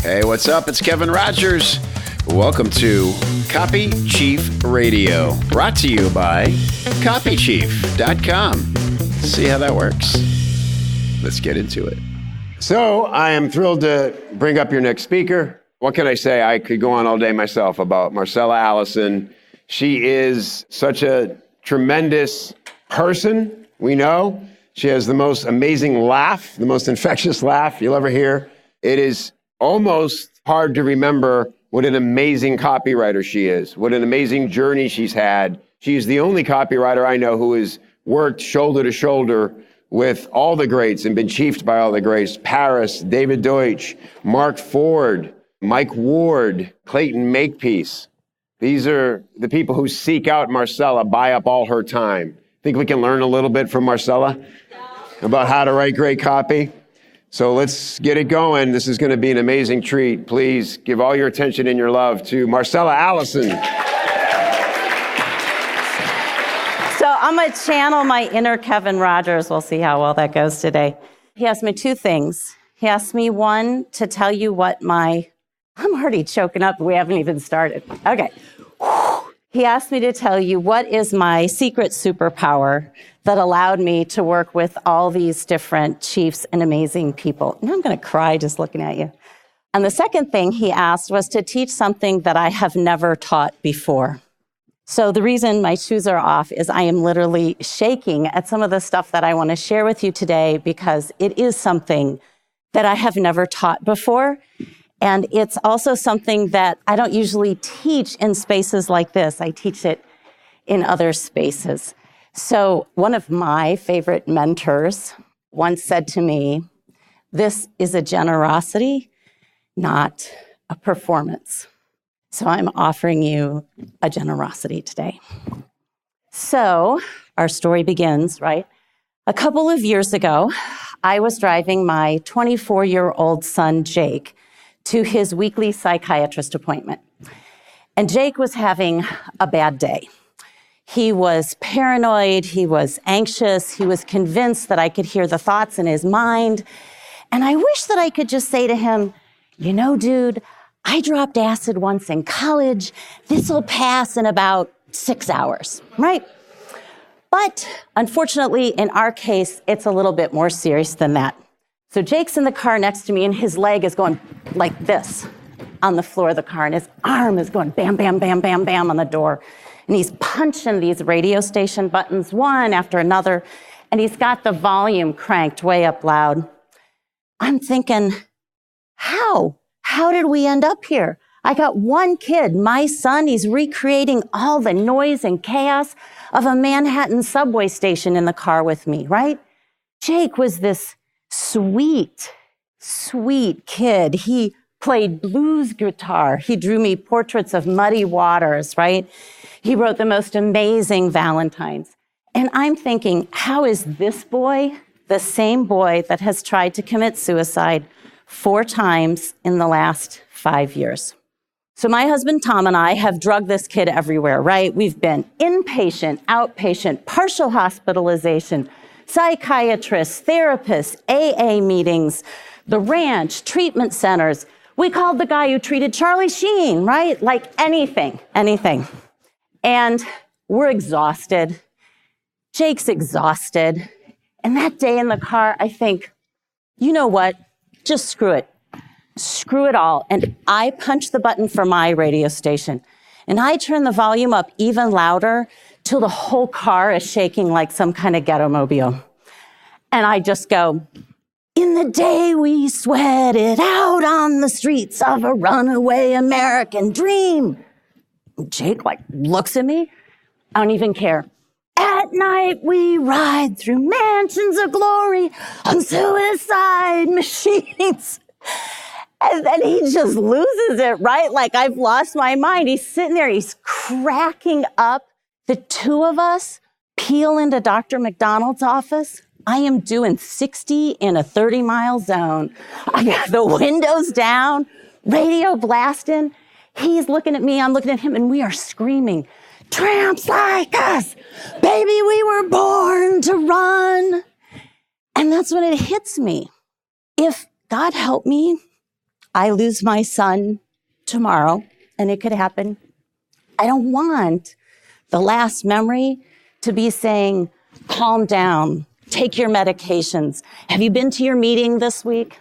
Hey, what's up? It's Kevin Rogers. Welcome to Copy Chief Radio, brought to you by copychief.com. See how that works? Let's get into it. So I am thrilled to bring up your next speaker. What can I say? I could go on all day myself about Marcella Allison. She is such a tremendous person, we know. She has the most amazing laugh, the most infectious laugh you'll ever hear. It is almost hard to remember what an amazing copywriter she is, what an amazing journey she's had. She's the only copywriter I know who has worked shoulder to shoulder with all the greats and been chiefed by all the greats. Parris, David Deutsch, Mark Ford, Mike Ward, Clayton Makepeace. These are the people who seek out Marcella, buy up all her time. Think we can learn a little bit from Marcella about how to write great copy? So let's get it going. This is going to be an amazing treat. Please give all your attention and your love to Marcella Allison. So I'm going to channel my inner Kevin Rogers. We'll see how well that goes today. He asked me two things. He asked me, one, to tell you what I'm already choking up. We haven't even started. Okay. He asked me to tell you what is my secret superpower that allowed me to work with all these different chiefs and amazing people. Now I'm going to cry just looking at you. And the second thing he asked was to teach something that I have never taught before. So the reason my shoes are off is I am literally shaking at some of the stuff that I want to share with you today because it is something that I have never taught before. And it's also something that I don't usually teach in spaces like this. I teach it in other spaces. So one of my favorite mentors once said to me, "This is a generosity, not a performance." So I'm offering you a generosity today. So our story begins, right? A couple of years ago, I was driving my 24-year-old son, Jake, to his weekly psychiatrist appointment. And Jake was having a bad day. He was paranoid, he was anxious, he was convinced that I could hear the thoughts in his mind. And I wish that I could just say to him, "You know, dude, I dropped acid once in college. This'll pass in about 6 hours," right? But unfortunately, in our case, it's a little bit more serious than that. So Jake's in the car next to me and his leg is going like this on the floor of the car and his arm is going bam, bam, bam, bam, bam on the door. And he's punching these radio station buttons one after another, and he's got the volume cranked way up loud. I'm thinking, how? How did we end up here? I got one kid, my son, he's recreating all the noise and chaos of a Manhattan subway station in the car with me, right? Jake was this sweet, sweet kid. He played blues guitar. He drew me portraits of muddy waters, right? He wrote the most amazing Valentines. And I'm thinking, how is this boy the same boy that has tried to commit suicide 4 times in the last 5 years? So my husband, Tom, and I have drugged this kid everywhere, right? We've been inpatient, outpatient, partial hospitalization, psychiatrists, therapists, AA meetings, the ranch, treatment centers. We called the guy who treated Charlie Sheen, right? Like anything. And we're exhausted. Jake's exhausted. And that day in the car, I think, you know what? Just screw it. Screw it all. And I punch the button for my radio station. And I turn the volume up even louder till the whole car is shaking like some kind of ghetto mobile. And I just go, "In the day we sweated out on the streets of a runaway American dream." Jake looks at me. I don't even care. "At night we ride through mansions of glory on suicide machines." And then he just loses it, right? Like I've lost my mind. He's sitting there, he's cracking up. The two of us peel into Dr. McDonald's office. I am doing 60 in a 30-mile zone. I got the windows down, radio blasting. He's looking at me, I'm looking at him, and we are screaming, "Tramps like us, baby, we were born to run." And that's when it hits me. If, God help me, I lose my son tomorrow, and it could happen. I don't want the last memory to be saying, calm down, take your medications. Have you been to your meeting this week?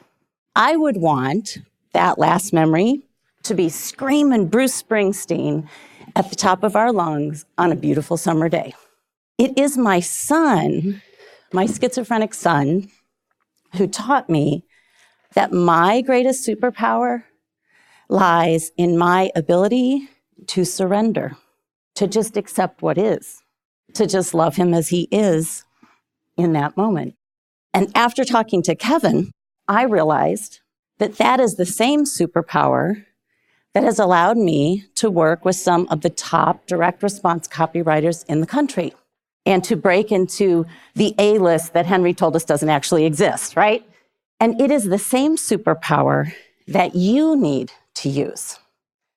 I would want that last memory to be screaming Bruce Springsteen at the top of our lungs on a beautiful summer day. It is my son, my schizophrenic son, who taught me that my greatest superpower lies in my ability to surrender, to just accept what is, to just love him as he is in that moment. And after talking to Kevin, I realized that that is the same superpower that has allowed me to work with some of the top direct response copywriters in the country and to break into the A-list that Henry told us doesn't actually exist, right? And it is the same superpower that you need to use.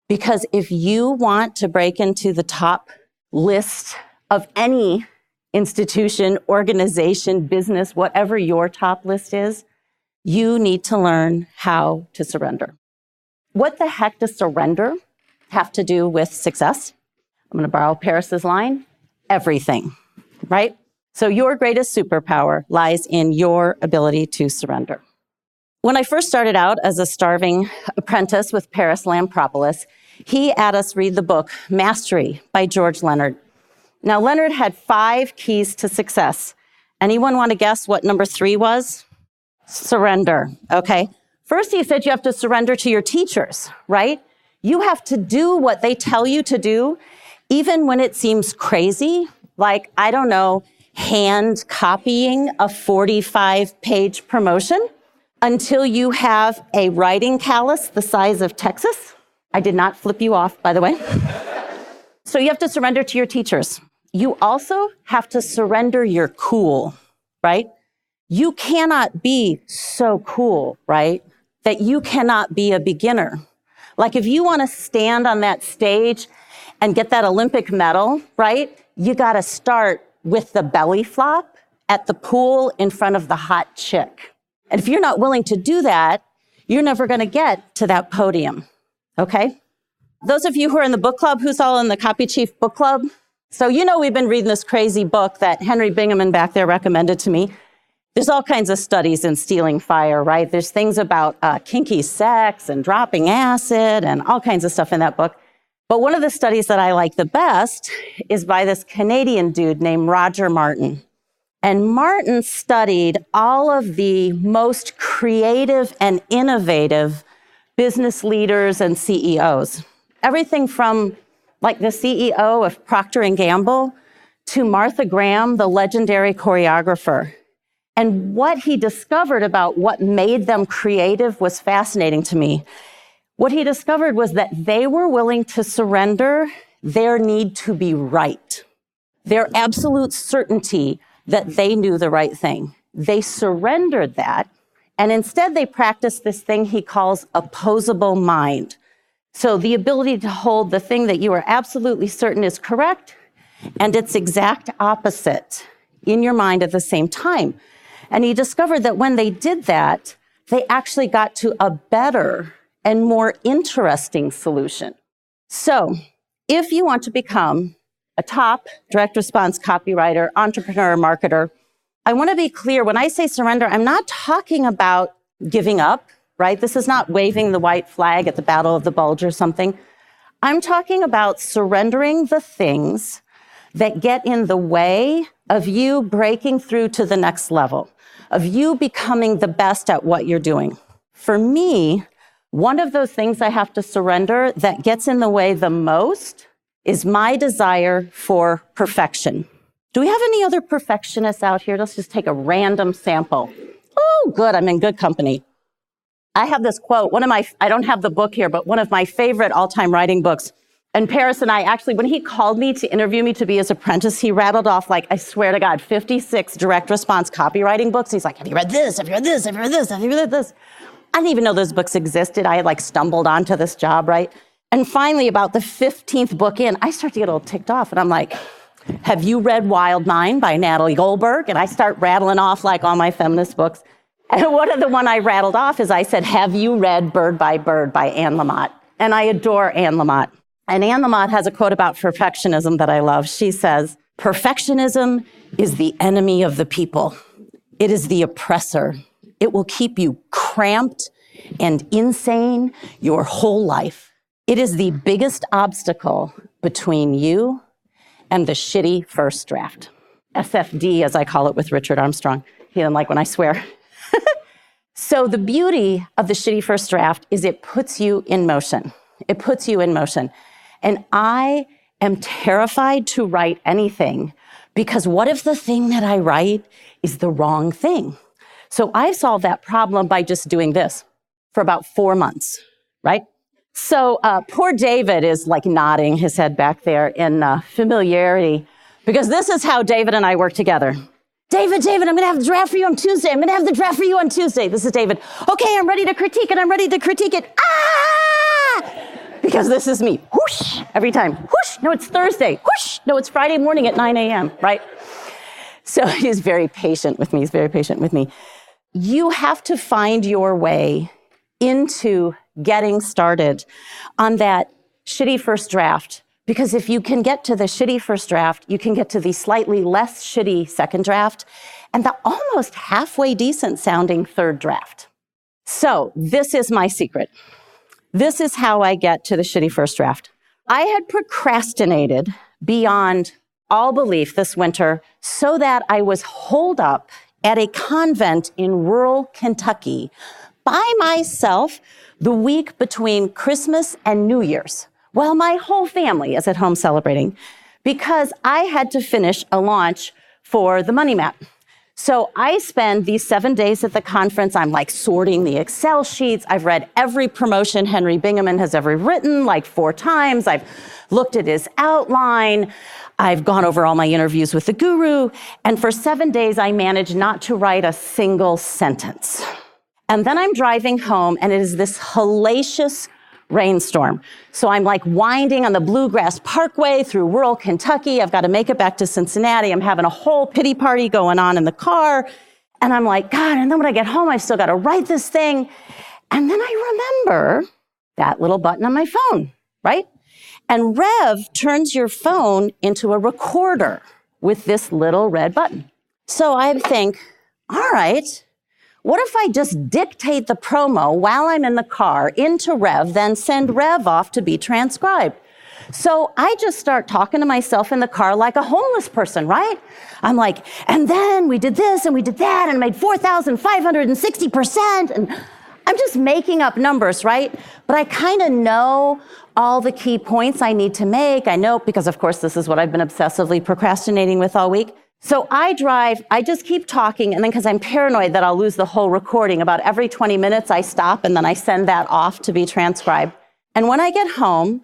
Because if you want to break into the top list of any institution, organization, business, whatever your top list is, you need to learn how to surrender. What the heck does surrender have to do with success? I'm going to borrow Parris's line, everything, right? So your greatest superpower lies in your ability to surrender. When I first started out as a starving apprentice with Parris Lampropoulos, he had us read the book Mastery by George Leonard. Now, Leonard had 5 keys to success. Anyone want to guess what number 3 was? Surrender, okay? First, he said you have to surrender to your teachers, right? You have to do what they tell you to do, even when it seems crazy, like, I don't know, hand copying a 45-page promotion until you have a writing callus the size of Texas. I did not flip you off, by the way. So you have to surrender to your teachers. You also have to surrender your cool, right? You cannot be so cool, right, that you cannot be a beginner. Like if you want to stand on that stage and get that Olympic medal, right, you got to start with the belly flop at the pool in front of the hot chick. And if you're not willing to do that, you're never going to get to that podium, okay? Those of you who are in the book club, who's all in the Copy Chief book club? So you know we've been reading this crazy book that Henry Binghamton back there recommended to me. There's all kinds of studies in stealing fire, right? There's things about kinky sex and dropping acid and all kinds of stuff in that book. But one of the studies that I like the best is by this Canadian dude named Roger Martin. And Martin studied all of the most creative and innovative business leaders and CEOs. Everything from like the CEO of Procter & Gamble to Martha Graham, the legendary choreographer. And what he discovered about what made them creative was fascinating to me. What he discovered was that they were willing to surrender their need to be right, their absolute certainty that they knew the right thing. They surrendered that, and instead they practiced this thing he calls opposable mind. So the ability to hold the thing that you are absolutely certain is correct and its exact opposite in your mind at the same time. And he discovered that when they did that, they actually got to a better and more interesting solution. So if you want to become a top direct response copywriter, entrepreneur, marketer, I want to be clear. When I say surrender, I'm not talking about giving up, right? This is not waving the white flag at the Battle of the Bulge or something. I'm talking about surrendering the things that get in the way of you breaking through to the next level, of you becoming the best at what you're doing. For me, one of those things I have to surrender that gets in the way the most is my desire for perfection. Do we have any other perfectionists out here? Let's just take a random sample. Oh, good, I'm in good company. I have this quote, I don't have the book here, but one of my favorite all-time writing books. And Parris and I actually, when he called me to interview me to be his apprentice, he rattled off, like, I swear to God, 56 direct response copywriting books. He's like, have you read this? Have you read this? Have you read this? Have you read this? I didn't even know those books existed. I had stumbled onto this job, right? And finally, about the 15th book in, I start to get a little ticked off. And I'm like, have you read Wild Mind by Natalie Goldberg? And I start rattling off all my feminist books. And the one I rattled off is I said, have you read Bird by Bird by Anne Lamott? And I adore Anne Lamott. And Anne Lamott has a quote about perfectionism that I love. She says, perfectionism is the enemy of the people. It is the oppressor. It will keep you cramped and insane your whole life. It is the biggest obstacle between you and the shitty first draft. SFD, as I call it with Richard Armstrong. He doesn't like when I swear. So the beauty of the shitty first draft is it puts you in motion. It puts you in motion. And I am terrified to write anything because what if the thing that I write is the wrong thing? So I solved that problem by just doing this for about 4 months, right? So poor David is like nodding his head back there in familiarity because this is how David and I work together. David, I'm going to have the draft for you on Tuesday. I'm going to have the draft for you on Tuesday. This is David. Okay, I'm ready to critique it. I'm ready to critique it. Because this is me. Whoosh, every time. Whoosh, no, it's Thursday. Whoosh, no, it's Friday morning at 9 a.m., right? So he's very patient with me. He's very patient with me. You have to find your way into getting started on that shitty first draft. Because if you can get to the shitty first draft, you can get to the slightly less shitty second draft and the almost halfway decent sounding third draft. So this is my secret. This is how I get to the shitty first draft. I had procrastinated beyond all belief this winter so that I was holed up at a convent in rural Kentucky by myself the week between Christmas and New Year's. Well, my whole family is at home celebrating because I had to finish a launch for the Money Map. So I spend these 7 days at the conference. I'm like sorting the Excel sheets. I've read every promotion Henry Bingaman has ever written like 4 times. I've looked at his outline. I've gone over all my interviews with the guru. And for 7 days, I managed not to write a single sentence. And then I'm driving home and it is this hellacious rainstorm. So I'm like winding on the Bluegrass Parkway through rural Kentucky. I've got to make it back to Cincinnati. I'm having a whole pity party going on in the car. And I'm like, God, and then when I get home, I've still got to write this thing. And then I remember that little button on my phone, right? And Rev turns your phone into a recorder with this little red button. So I think, all right, what if I just dictate the promo while I'm in the car into Rev, then send Rev off to be transcribed? So I just start talking to myself in the car like a homeless person, right? I'm like, and then we did this and we did that and made 4,560%. And I'm just making up numbers, right? But I kind of know all the key points I need to make. I know because, of course, this is what I've been obsessively procrastinating with all week. So I drive, I just keep talking, and then because I'm paranoid that I'll lose the whole recording, about every 20 minutes I stop and then I send that off to be transcribed. And when I get home,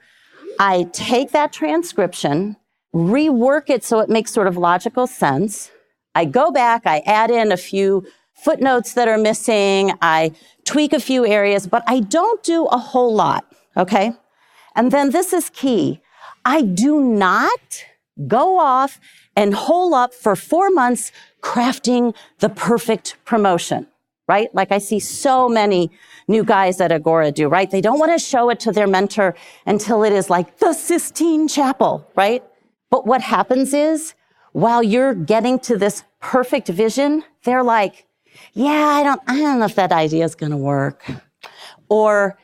I take that transcription, rework it so it makes sort of logical sense. I go back, I add in a few footnotes that are missing, I tweak a few areas, but I don't do a whole lot, okay? And then this is key. I do not go off and hole up for 4 months crafting the perfect promotion, right? Like I see so many new guys at Agora do, right? They don't want to show it to their mentor until it is like the Sistine Chapel, right? But what happens is, while you're getting to this perfect vision, they're like, yeah, I don't know if that idea is going to work. Or,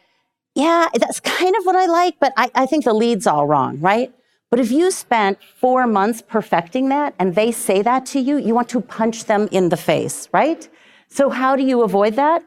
yeah, that's kind of what I like, but I think the lead's all wrong, right? But if you spent 4 months perfecting that and they say that to you, you want to punch them in the face, right? So how do you avoid that?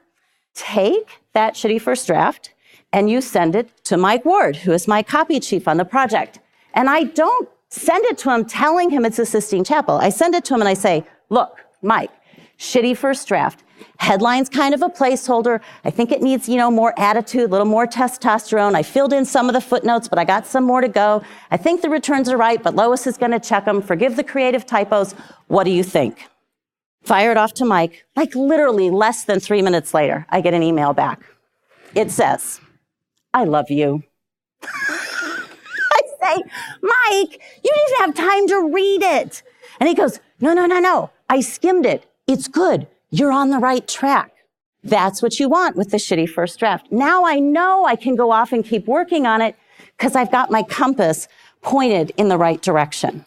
Take that shitty first draft and you send it to Mike Ward, who is my copy chief on the project. And I don't send it to him telling him it's a Sistine Chapel. I send it to him and I say, look, Mike, shitty first draft. Headline's kind of a placeholder. I think it needs, more attitude, a little more testosterone. I filled in some of the footnotes, but I got some more to go. I think the returns are right, but Lois is going to check them. Forgive the creative typos. What do you think? Fire it off to Mike. Like literally less than 3 minutes later, I get an email back. It says, I love you. I say, Mike, you didn't have time to read it. And he goes, no. I skimmed it. It's good. You're on the right track, That's what you want with the shitty first draft. Now I know I can go off and keep working on it because I've got my compass pointed in the right direction.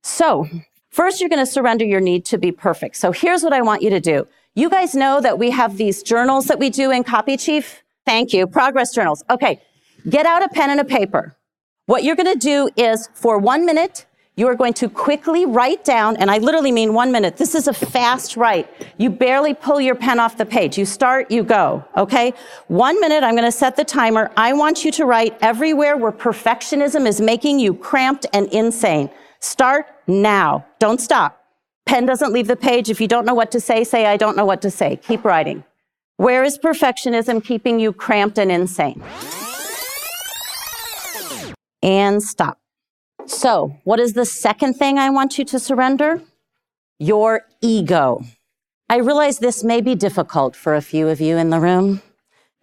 So first, you're going to surrender your need to be perfect. So here's what I want you to do. You guys know that we have these journals that we do in Copy Chief. Thank you. Progress journals. Okay. Get out a pen and a paper. What you're going to do is for 1 minute, you are going to quickly write down, and I literally mean 1 minute. This is a fast write. You barely pull your pen off the page. You start, you go, okay? 1 minute, I'm going to set the timer. I want you to write everywhere where perfectionism is making you cramped and insane. Start now. Don't stop. Pen doesn't leave the page. If you don't know what to say, I don't know what to say. Keep writing. Where is perfectionism keeping you cramped and insane? And stop. So, what is the second thing I want you to surrender? Your ego. I realize this may be difficult for a few of you in the room,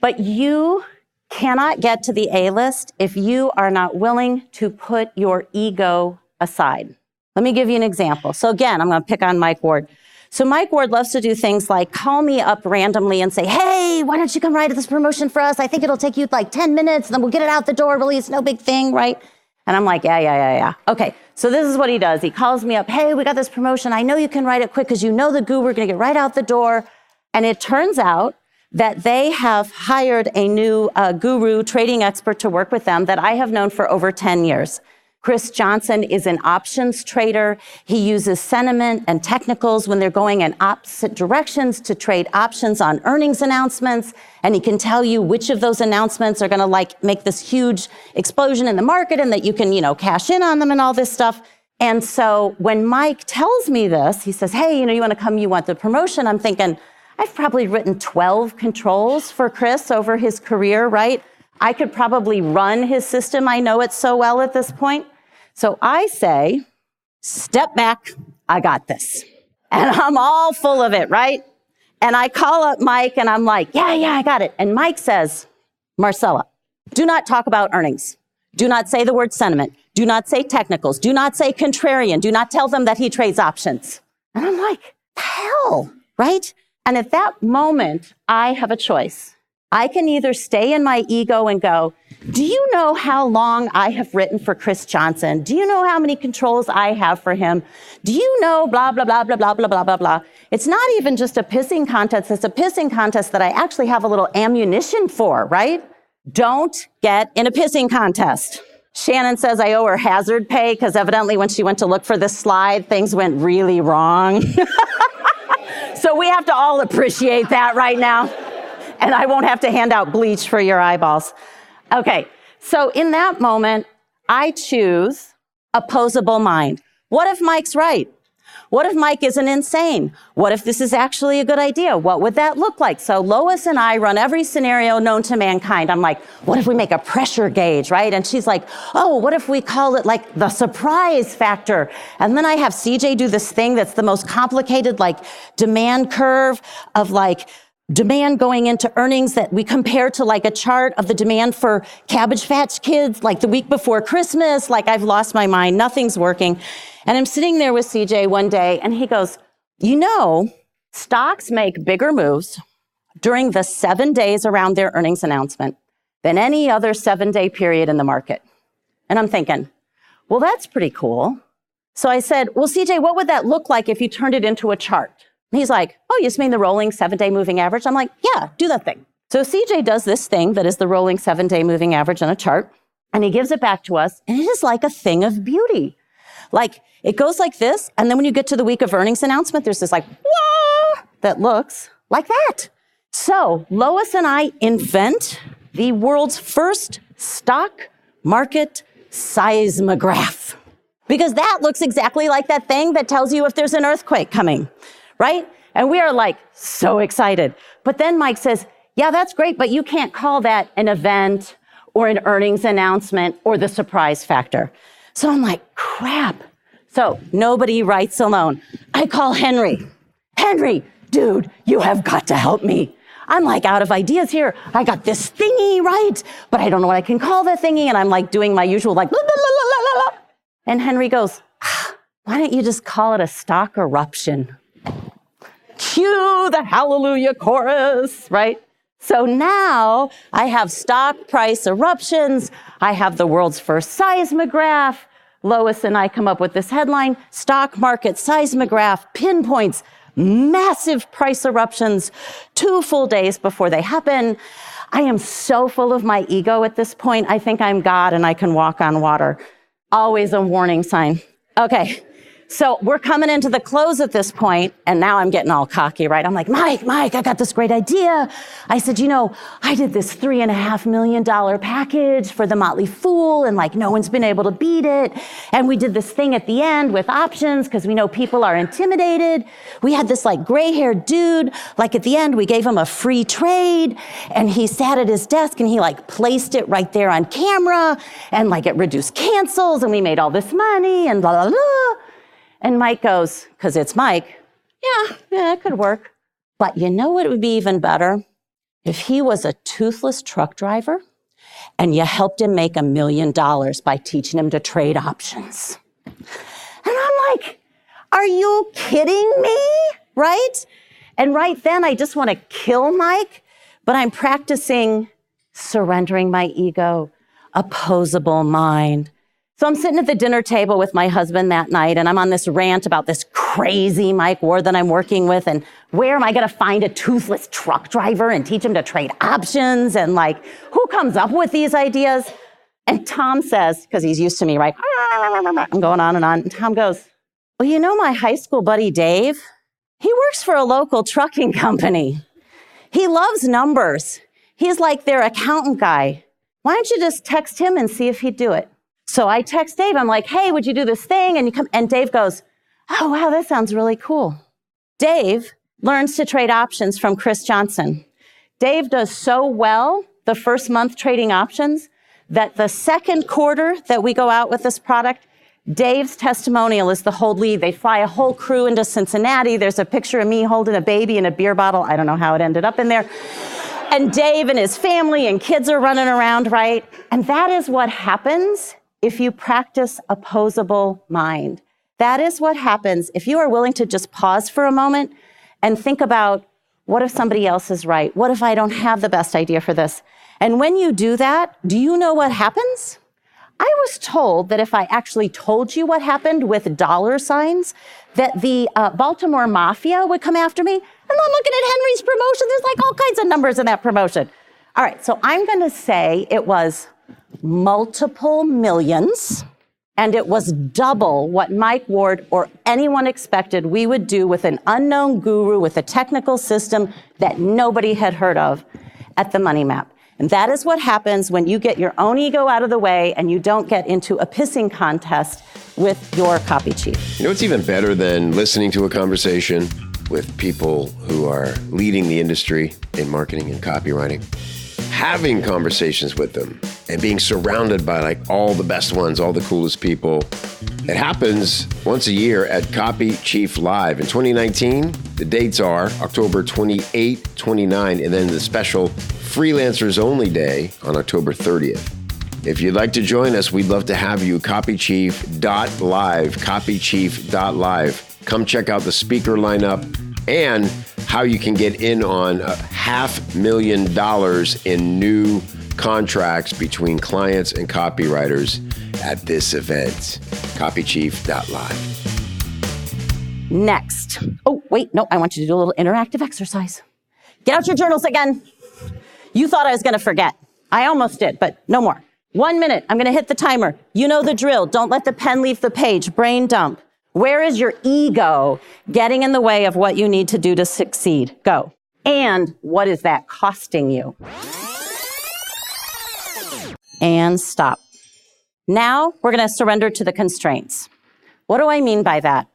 but you cannot get to the A-list if you are not willing to put your ego aside. Let me give you an example. So again, I'm going to pick on Mike Ward. So Mike Ward loves to do things like call me up randomly and say, hey, why don't you come write this promotion for us? I think it'll take you like 10 minutes, and then we'll get it out the door. Really, it's no big thing, right? And I'm like, yeah. Okay, so this is what he does. He calls me up, hey, we got this promotion. I know you can write it quick because you know the guru. We're going to get right out the door. And it turns out that they have hired a new guru trading expert to work with them that I have known for over 10 years. Chris Johnson is an options trader. He uses sentiment and technicals when they're going in opposite directions to trade options on earnings announcements. And he can tell you which of those announcements are going to like make this huge explosion in the market and that you can, cash in on them and all this stuff. And so when Mike tells me this, he says, hey, you want to come, you want the promotion. I'm thinking, I've probably written 12 controls for Chris over his career, right? I could probably run his system. I know it so well at this point. So I say, step back, I got this. And I'm all full of it, right? And I call up Mike and I'm like, yeah, I got it. And Mike says, Marcella, do not talk about earnings. Do not say the word sentiment. Do not say technicals. Do not say contrarian. Do not tell them that he trades options. And I'm like, hell, right? And at that moment, I have a choice. I can either stay in my ego and go, do you know how long I have written for Chris Johnson? Do you know how many controls I have for him? Do you know blah, blah, blah, blah, blah, blah, blah, blah, blah. It's not even just a pissing contest. It's a pissing contest that I actually have a little ammunition for, right? Don't get in a pissing contest. Shannon says I owe her hazard pay because evidently when she went to look for this slide, things went really wrong. So we have to all appreciate that right now. And I won't have to hand out bleach for your eyeballs. Okay, so in that moment, I choose opposable mind. What if Mike's right? What if Mike isn't insane? What if this is actually a good idea? What would that look like? So Lois and I run every scenario known to mankind. I'm like, what if we make a pressure gauge, right? And she's like, oh, what if we call it like the surprise factor? And then I have CJ do this thing that's the most complicated, like demand curve of like demand going into earnings that we compare to like a chart of the demand for Cabbage Patch Kids, like the week before Christmas. Like I've lost my mind. Nothing's working. And I'm sitting there with CJ one day and he goes, stocks make bigger moves during the 7 days around their earnings announcement than any other 7-day period in the market. And I'm thinking, well, that's pretty cool. So I said, well, CJ, what would that look like if you turned it into a chart? And he's like, oh, you just mean the rolling 7-day moving average? I'm like, yeah, do that thing. So CJ does this thing that is the rolling 7-day moving average on a chart, and he gives it back to us, and it is like a thing of beauty. Like, it goes like this, and then when you get to the week of earnings announcement, there's this like, whoa, that looks like that. So Lois and I invent the world's first stock market seismograph, because that looks exactly like that thing that tells you if there's an earthquake coming. Right? And we are like so excited. But then Mike says, yeah, that's great, but you can't call that an event or an earnings announcement or the surprise factor. So I'm like, crap. So nobody writes alone. I call Henry. Henry, dude, you have got to help me. I'm like out of ideas here. I got this thingy, right? But I don't know what I can call the thingy. And I'm like doing my usual like, blah, blah, blah, blah, blah. And Henry goes, why don't you just call it a stock eruption? cue the hallelujah chorus, right? So now I have stock price eruptions. I have the world's first seismograph. Lois and I come up with this headline, stock market seismograph pinpoints massive price eruptions 2 full days before they happen. I am so full of my ego at this point. I think I'm God and I can walk on water. Always a warning sign. Okay. So we're coming into the close at this point, and now I'm getting all cocky, right? I'm like, Mike, I got this great idea. I said, I did this $3.5 million package for the Motley Fool, and like no one's been able to beat it. And we did this thing at the end with options because we know people are intimidated. We had this like gray-haired dude, like at the end, we gave him a free trade, and he sat at his desk and he like placed it right there on camera, and like it reduced cancels, and we made all this money, and blah, blah, blah. And Mike goes, because it's Mike, yeah, it could work. But you know what would be even better? If he was a toothless truck driver and you helped him make $1 million by teaching him to trade options. And I'm like, are you kidding me? Right? And right then, I just want to kill Mike, but I'm practicing surrendering my ego, opposable mind. So I'm sitting at the dinner table with my husband that night, and I'm on this rant about this crazy Mike Ward that I'm working with, and where am I going to find a toothless truck driver and teach him to trade options, and like, who comes up with these ideas? And Tom says, because he's used to me, right? I'm going on, and Tom goes, well, my high school buddy Dave, he works for a local trucking company. He loves numbers. He's like their accountant guy. Why don't you just text him and see if he'd do it? So I text Dave. I'm like, hey, would you do this thing? And Dave goes, oh, wow, that sounds really cool. Dave learns to trade options from Chris Johnson. Dave does so well the first month trading options that the second quarter that we go out with this product, Dave's testimonial is the whole lead. They fly a whole crew into Cincinnati. There's a picture of me holding a baby and a beer bottle. I don't know how it ended up in there. And Dave and his family and kids are running around, right? And that is what happens if you practice opposable mind. That is what happens if you are willing to just pause for a moment and think about, what if somebody else is right? What if I don't have the best idea for this? And when you do that, do you know what happens? I was told that if I actually told you what happened with dollar signs, that the Baltimore Mafia would come after me. And I'm looking at Henry's promotion. There's like all kinds of numbers in that promotion. All right, so I'm going to say it was multiple millions, and it was double what Mike Ward or anyone expected we would do with an unknown guru with a technical system that nobody had heard of at the Money Map. And that is what happens when you get your own ego out of the way and you don't get into a pissing contest with your copy chief. You know what's even better than listening to a conversation with people who are leading the industry in marketing and copywriting? Having conversations with them and being surrounded by like all the best ones, all the coolest people. It happens once a year at Copy Chief Live. In 2019, the dates are October 28, 29, and then the special Freelancers Only Day on October 30th. If you'd like to join us, we'd love to have you. Copychief.live, copychief.live. Come check out the speaker lineup and how you can get in on $500,000 in new contracts between clients and copywriters at this event. Copychief.live. Next. Oh, wait, no, I want you to do a little interactive exercise. Get out your journals again. You thought I was going to forget. I almost did, but no more. 1 minute. I'm going to hit the timer. You know the drill. Don't let the pen leave the page. Brain dump. Where is your ego getting in the way of what you need to do to succeed? Go. And what is that costing you? And stop. Now we're going to surrender to the constraints. What do I mean by that?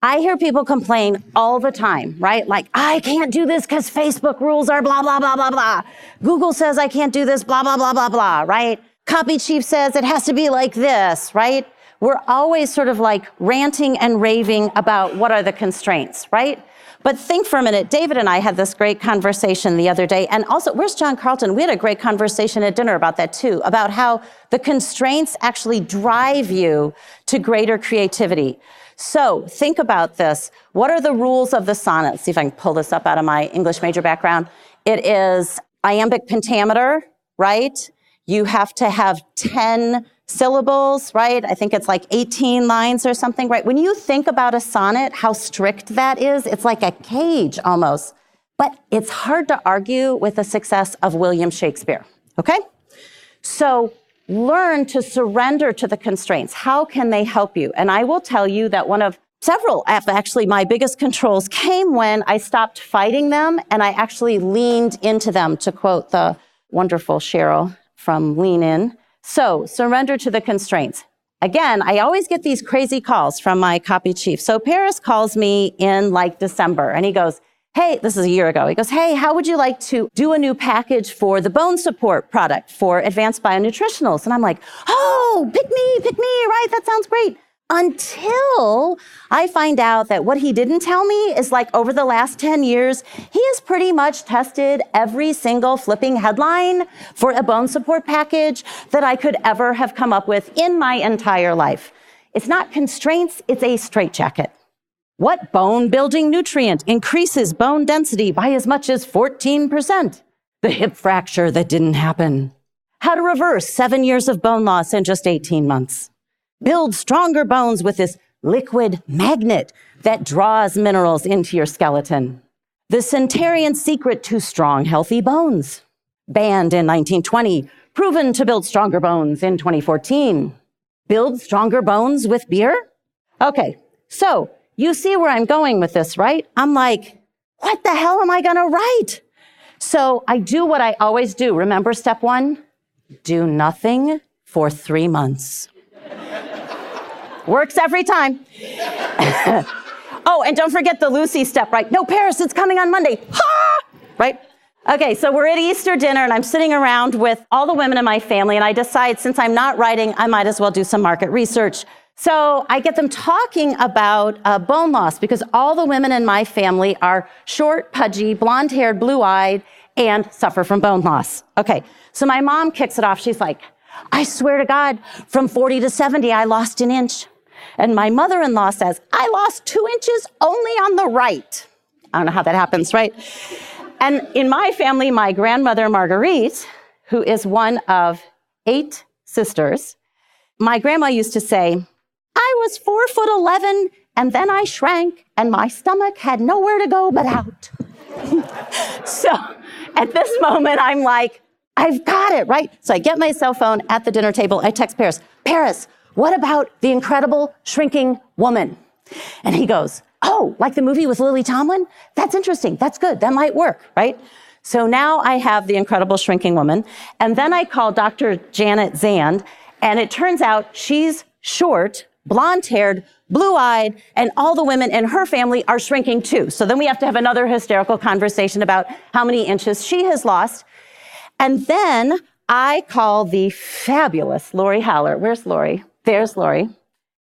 I hear people complain all the time, right? Like, I can't do this because Facebook rules are blah, blah, blah, blah, blah. Google says I can't do this, blah, blah, blah, blah, blah, right? Copy Chief says it has to be like this, right? We're always sort of like ranting and raving about what are the constraints, right? But think for a minute. David and I had this great conversation the other day. And also, where's John Carlton? We had a great conversation at dinner about that too, about how the constraints actually drive you to greater creativity. So think about this. What are the rules of the sonnet? See if I can pull this up out of my English major background. It is iambic pentameter, right? You have to have 10 syllables, right? I think it's like 18 lines or something, right? When you think about a sonnet, how strict that is, it's like a cage almost. But it's hard to argue with the success of William Shakespeare, okay? So learn to surrender to the constraints. How can they help you? And I will tell you that one of several, actually my biggest controls came when I stopped fighting them and I actually leaned into them, to quote the wonderful Cheryl from Lean In. So surrender to the constraints. Again, I always get these crazy calls from my copy chief. So Parris calls me in like December and he goes, hey, this is a year ago. He goes, hey, how would you like to do a new package for the bone support product for advanced bionutritionals? And I'm like, oh, pick me, right? That sounds great. Until I find out that what he didn't tell me is like over the last 10 years, he has pretty much tested every single flipping headline for a bone support package that I could ever have come up with in my entire life. It's not constraints, it's a straitjacket. What bone building nutrient increases bone density by as much as 14%? The hip fracture that didn't happen. How to reverse 7 years of bone loss in just 18 months. Build stronger bones with this liquid magnet that draws minerals into your skeleton. The centenarian secret to strong, healthy bones. Banned in 1920, proven to build stronger bones in 2014. Build stronger bones with beer? Okay, so you see where I'm going with this, right? I'm like, what the hell am I gonna write? So I do what I always do. Remember step 1? Do nothing for 3 months. Works every time. Oh, and don't forget the Lucy step, right? No, Parris, it's coming on Monday. Ha! Right? Okay, so we're at Easter dinner and I'm sitting around with all the women in my family and I decide since I'm not writing, I might as well do some market research. So I get them talking about bone loss because all the women in my family are short, pudgy, blonde-haired, blue-eyed, and suffer from bone loss. Okay, so my mom kicks it off. She's like, I swear to God, from 40 to 70, I lost an inch. And my mother-in-law says, I lost 2 inches only on the right. I don't know how that happens, right? And in my family, my grandmother, Marguerite, who is one of 8 sisters, my grandma used to say, I was 4'11" and then I shrank and my stomach had nowhere to go but out. So at this moment, I'm like, I've got it, right? So I get my cell phone at the dinner table. I text Parris, Parris, what about The Incredible Shrinking Woman? And he goes, oh, like the movie with Lily Tomlin? That's interesting. That's good. That might work, right? So now I have The Incredible Shrinking Woman. And then I call Dr. Janet Zand. And it turns out she's short, blonde-haired, blue-eyed, and all the women in her family are shrinking too. So then we have to have another hysterical conversation about how many inches she has lost. And then I call the fabulous Lori Haller. Where's Lori? There's Lori.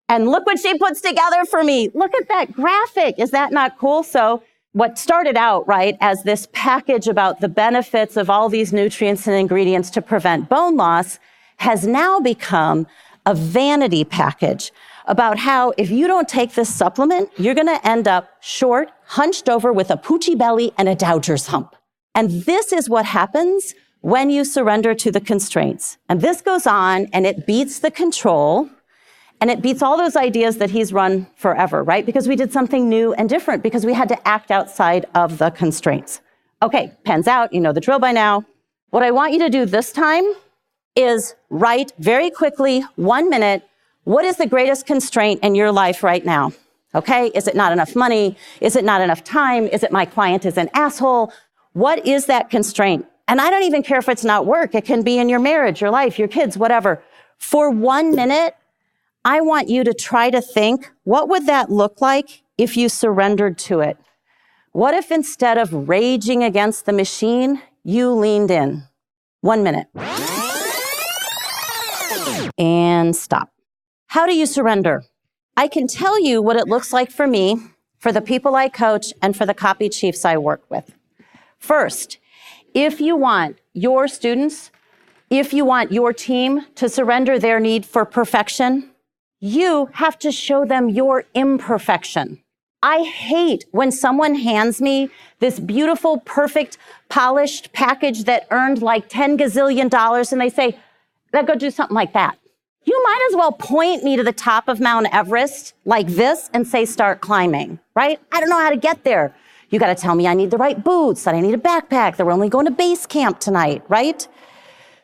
And look what she puts together for me. Look at that graphic. Is that not cool? So what started out, right, as this package about the benefits of all these nutrients and ingredients to prevent bone loss has now become a vanity package about how if you don't take this supplement, you're going to end up short, hunched over with a poochy belly and a Dowger's hump. And this is what happens when you surrender to the constraints. And this goes on and it beats the control and it beats all those ideas that he's run forever, right? Because we did something new and different because we had to act outside of the constraints. Okay, pens out, you know the drill by now. What I want you to do this time is write very quickly, 1 minute, what is the greatest constraint in your life right now? Okay, is it not enough money? Is it not enough time? Is it my client is an asshole? What is that constraint? And I don't even care if it's not work. It can be in your marriage, your life, your kids, whatever. For 1 minute, I want you to try to think, what would that look like if you surrendered to it? What if instead of raging against the machine, you leaned in? 1 minute. And stop. How do you surrender? I can tell you what it looks like for me, for the people I coach, and for the copy chiefs I work with. First, if you want your students, if you want your team to surrender their need for perfection, You have to show them your imperfection. I hate when someone hands me this beautiful, perfect, polished package that earned like $10 gazillion and they say, let's go do something like that. You might as well point me to the top of Mount Everest like this and say, start climbing, right? I don't know how to get there. You got to tell me I need the right boots, that I need a backpack, that we're only going to base camp tonight, right?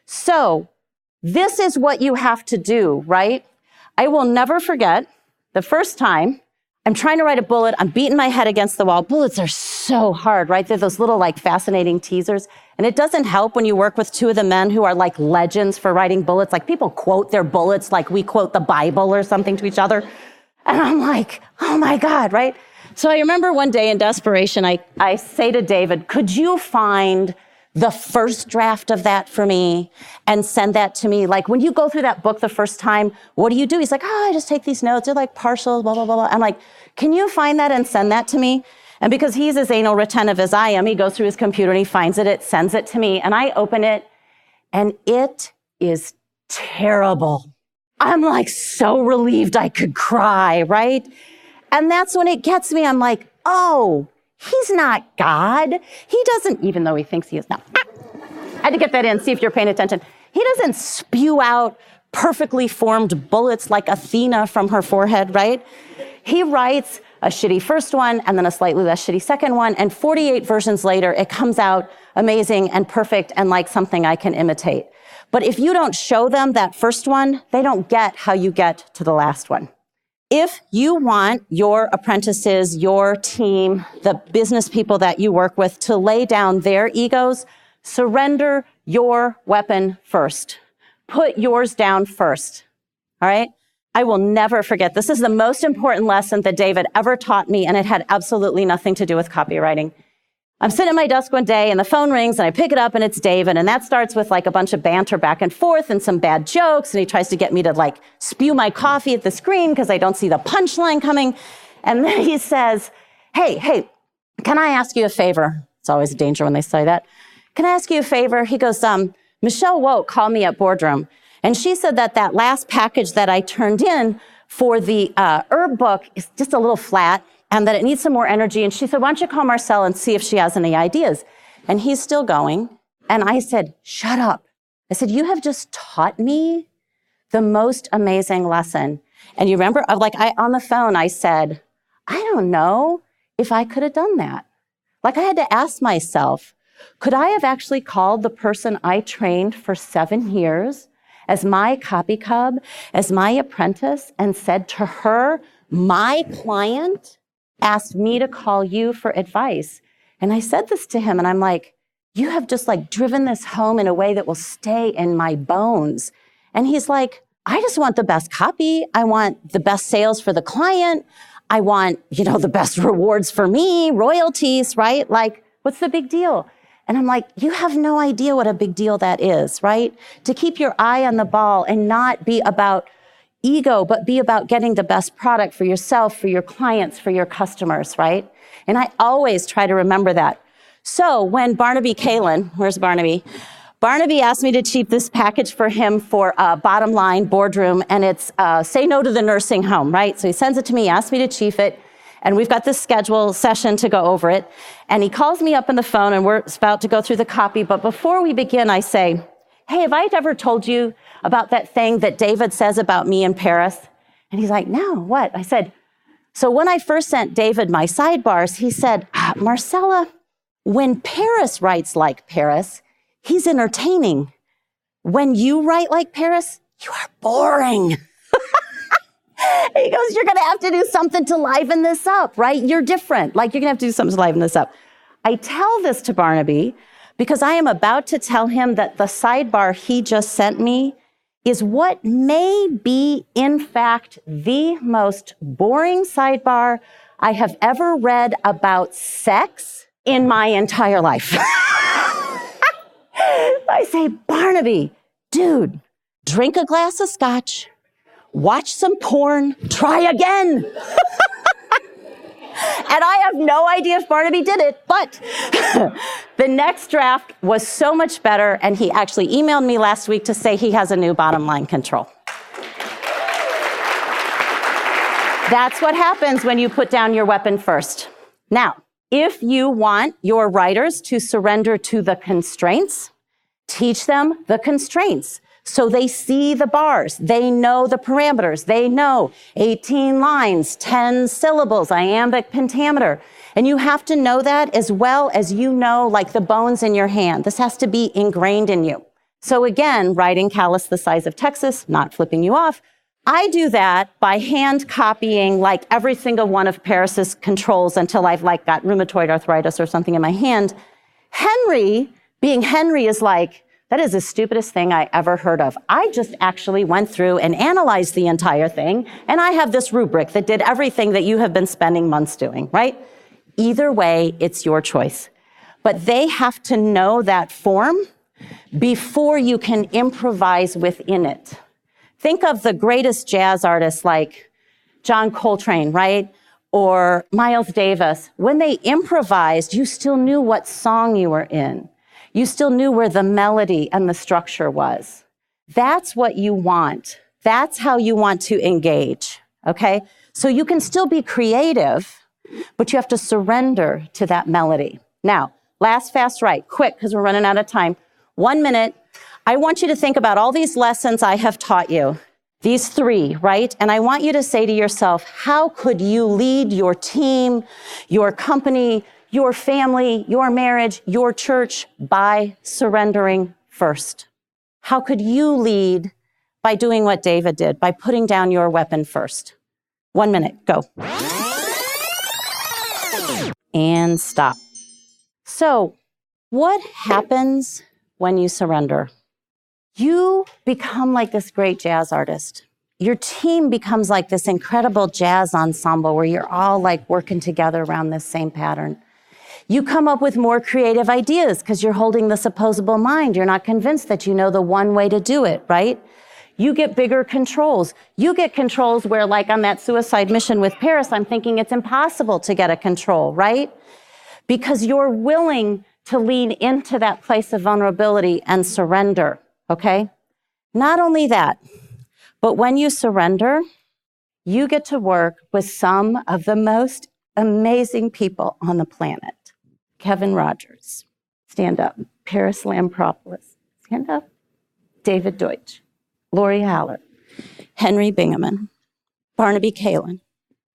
So this is what you have to do, right? I will never forget the first time I'm trying to write a bullet. I'm beating my head against the wall. Bullets are so hard, right? They're those little like fascinating teasers. And it doesn't help when you work with two of the men who are like legends for writing bullets. Like people quote their bullets like we quote the Bible or something to each other. And I'm like, oh my God, right? So I remember one day in desperation, I say to David, could you find the first draft of that for me and send that to me? Like when you go through that book the first time, what do you do? He's like, oh, I just take these notes. They're like partials, blah, blah, blah, blah. I'm like, can you find that and send that to me? And because he's as anal retentive as I am, he goes through his computer and he finds it, sends it to me, and I open it and it is terrible. I'm like so relieved I could cry, right? And that's when it gets me. I'm like, oh, he's not God. He doesn't, even though he thinks he is now. I had to get that in, see if you're paying attention. He doesn't spew out perfectly formed bullets like Athena from her forehead, right? He writes a shitty first one and then a slightly less shitty second one. And 48 versions later, it comes out amazing and perfect and like something I can imitate. But if you don't show them that first one, they don't get how you get to the last one. If you want your apprentices, your team, the business people that you work with to lay down their egos, surrender your weapon first. Put yours down first, all right? I will never forget. This is the most important lesson that David ever taught me, and it had absolutely nothing to do with copywriting. I'm sitting at my desk one day and the phone rings and I pick it up and it's David, and that starts with like a bunch of banter back and forth and some bad jokes, and he tries to get me to like spew my coffee at the screen because I don't see the punchline coming. And then he says, hey, can I ask you a favor? It's always a danger when they say that. Can I ask you a favor? He goes, Michelle Woke called me at Boardroom, and she said that last package that I turned in for the herb book is just a little flat and that it needs some more energy. And she said, why don't you call Marcella and see if she has any ideas? And he's still going. And I said, shut up. I said, you have just taught me the most amazing lesson. And you remember, on the phone, I said, I don't know if I could have done that. Like I had to ask myself, could I have actually called the person I trained for 7 years as my copy cub, as my apprentice, and said to her, my client asked me to call you for advice? And I said this to him, and I'm like, you have just like driven this home in a way that will stay in my bones. And he's like, I just want the best copy. I want the best sales for the client. I want, the best rewards for me, royalties, right? Like, what's the big deal? And I'm like, you have no idea what a big deal that is, right? To keep your eye on the ball and not be about ego, but be about getting the best product for yourself, for your clients, for your customers, right? And I always try to remember that. So when Barnaby Kalin, where's Barnaby? Barnaby asked me to chief this package for him for Bottom Line Boardroom, and it's Say No to the Nursing Home, right? So he sends it to me, asks me to chief it, and we've got this schedule session to go over it. And he calls me up on the phone, and we're about to go through the copy. But before we begin, I say, hey, have I ever told you about that thing that David says about me in Parris? And he's like, no, what? I said, so when I first sent David my sidebars, he said, Marcella, when Parris writes like Parris, he's entertaining. When you write like Parris, you are boring. He goes, you're going to have to do something to liven this up, right? You're different. Like, you're going to have to do something to liven this up. I tell this to Barnaby because I am about to tell him that the sidebar he just sent me is what may be, in fact, the most boring sidebar I have ever read about sex in my entire life. I say, Barnaby, dude, drink a glass of scotch, watch some porn, try again. And I have no idea if Barnaby did it, but the next draft was so much better, and he actually emailed me last week to say he has a new Bottom Line control. That's what happens when you put down your weapon first. Now, if you want your writers to surrender to the constraints, teach them the constraints. So they see the bars, they know the parameters, they know 18 lines, 10 syllables, iambic pentameter. And you have to know that as well as you know, like the bones in your hand. This has to be ingrained in you. So again, writing callus the size of Texas, not flipping you off. I do that by hand copying like every single one of Parris's controls until I've like got rheumatoid arthritis or something in my hand. Henry, being Henry, is like, that is the stupidest thing I ever heard of. I just actually went through and analyzed the entire thing, and I have this rubric that did everything that you have been spending months doing, right? Either way, it's your choice. But they have to know that form before you can improvise within it. Think of the greatest jazz artists like John Coltrane, right? Or Miles Davis. When they improvised, you still knew what song you were in. You still knew where the melody and the structure was. That's what you want. That's how you want to engage, okay? So you can still be creative, but you have to surrender to that melody. Now, last fast right, quick, because we're running out of time. 1 minute. I want you to think about all these lessons I have taught you, these 3, right? And I want you to say to yourself, how could you lead your team, your company, your family, your marriage, your church by surrendering first? How could you lead by doing what David did, by putting down your weapon first? 1 minute, go. And stop. So, what happens when you surrender? You become like this great jazz artist. Your team becomes like this incredible jazz ensemble where you're all like working together around this same pattern. You come up with more creative ideas because you're holding this opposable mind. You're not convinced that you know the one way to do it, right? You get bigger controls. You get controls where, like on that suicide mission with Parris, I'm thinking it's impossible to get a control, right? Because you're willing to lean into that place of vulnerability and surrender, okay? Not only that, but when you surrender, you get to work with some of the most amazing people on the planet. Kevin Rogers, stand up. Parris Lampropoulos, stand up. David Deutsch, Lori Haller, Henry Bingaman, Barnaby Kalin.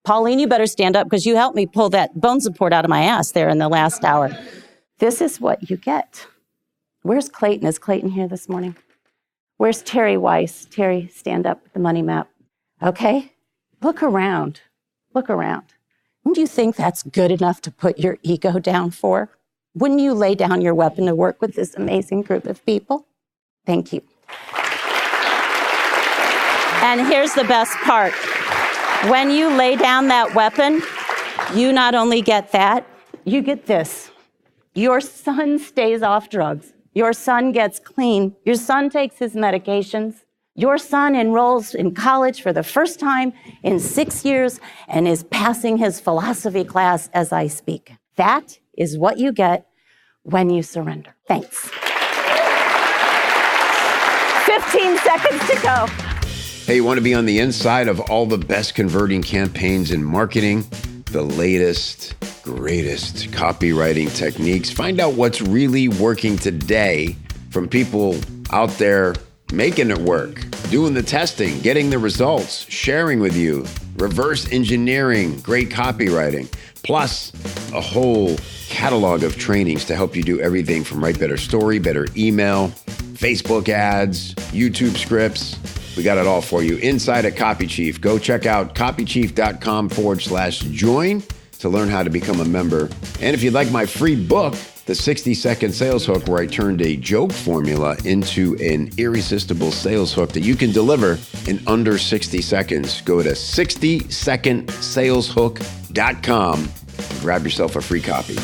Pauline, you better stand up because you helped me pull that bone support out of my ass there in the last hour. This is what you get. Where's Clayton? Is Clayton here this morning? Where's Terry Weiss? Terry, stand up with the money map. Okay? Look around. Look around. Wouldn't you think that's good enough to put your ego down for? Wouldn't you lay down your weapon to work with this amazing group of people? Thank you. And here's the best part. When you lay down that weapon, you not only get that, you get this. Your son stays off drugs. Your son gets clean. Your son takes his medications. Your son enrolls in college for the first time in 6 years and is passing his philosophy class as I speak. That is what you get when you surrender. Thanks. 15 seconds to go. Hey, you want to be on the inside of all the best converting campaigns in marketing? The latest, greatest copywriting techniques. Find out what's really working today from people out there making it work, doing the testing, getting the results, sharing with you, reverse engineering, great copywriting, plus a whole catalog of trainings to help you do everything from write better story, better email, Facebook ads, YouTube scripts. We got it all for you inside at Copy Chief. Go check out copychief.com/join to learn how to become a member. And if you'd like my free book, The 60-Second Sales Hook, where I turned a joke formula into an irresistible sales hook that you can deliver in under 60 seconds, go to 60secondsaleshook.com and grab yourself a free copy.